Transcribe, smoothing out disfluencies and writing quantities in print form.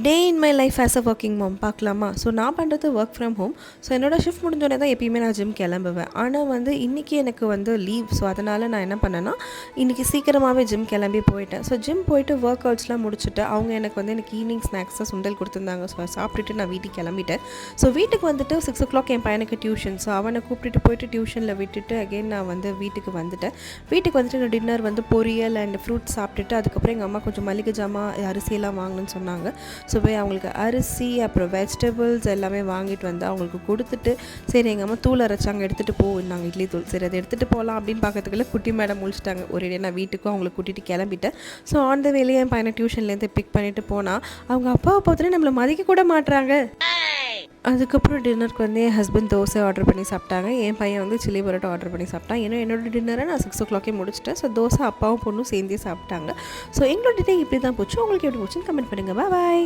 Day in my life as a working mom பார்க்கலாமா? So நான் பண்ணுறது ஒர்க் ஃப்ரம் ஹோம். ஸோ என்னோடய shift முடிஞ்சோடனே தான் எப்பயுமே நான் ஜிம் கிளம்புவேன். ஆனால் இன்றைக்கி எனக்கு லீவ். ஸோ அதனால் நான் என்ன பண்ணேன்னா, இன்றைக்கி சீக்கிரமாகவே ஜிம் கிளம்பி போயிட்டேன். ஸோ ஜிம் போயிட்டு ஒர்க் அவுட்ஸ்லாம் முடிச்சுட்டு அவங்க எனக்கு ஈவினிங் ஸ்நாக்ஸாக சுண்டல் கொடுத்துருந்தாங்க. ஸோ சாப்பிட்டுட்டு நான் வீட்டுக்கு கிளம்பிட்டேன். ஸோ வீட்டுக்கு வந்துட்டு 6 o'clock என் பையனுக்கு டியூஷன். ஸோ அவனை கூப்பிட்டுட்டு போயிட்டு டியூஷனில் விட்டுட்டு அகெயின் நான் வீட்டுக்கு வந்துட்டேன். வீட்டுக்கு வந்துட்டு டின்னர் பொரியல் அண்ட் ஃப்ரூட்ஸ் சாப்பிட்டுட்டு அதுக்கப்புறம் எங்கள் அம்மா கொஞ்சம் மளிகை ஜாமான் அரிசியெல்லாம் வாங்கணும்னு சொன்னாங்க. ஸோ போய் அவங்களுக்கு அரிசி அப்புறம் வெஜிடபிள்ஸ் எல்லாமே வாங்கிட்டு வந்து அவங்களுக்கு கொடுத்துட்டு, சரி எங்கள் அம்மா தூள் அரைச்சாங்க எடுத்துகிட்டு போனாங்க, இட்லி தூள். சரி அதை எடுத்துகிட்டு போகலாம் அப்படின்னு பார்க்கறதுக்குள்ள குட்டி மேடம் முடிச்சிட்டாங்க. ஒரேடியாக நான் வீட்டுக்கும் அவங்களை கூட்டிகிட்டு கிளம்பிட்டேன். ஸோ ஆன் த வேலையை என் பையனை டியூஷன்லேருந்து பிக் பண்ணிவிட்டு போனால் அவங்க அப்பாவை பார்த்தோன்னே நம்மளை மதிக்க கூட மாட்டுறாங்க. அதுக்கப்புறம் டின்னருக்கு என் ஹஸ்பண்ட் தோசை ஆர்டர் பண்ணி சாப்பிட்டாங்க. என் பையன் சில்லி பரோட்டா ஆர்டர் பண்ணி சாப்பிட்டான். ஏன்னா என்னோடய டின்னரை நான் 6 o'clock முடிச்சிட்டேன். ஸோ தோசை அப்பாவும் பொண்ணும் சேர்ந்தே சாப்பிட்டாங்க. ஸோ எங்களோட டே இப்படி தான் போச்சு. உங்களுக்கு எப்படி போச்சுன்னு கமெண்ட் பண்ணுங்கள். பாய்.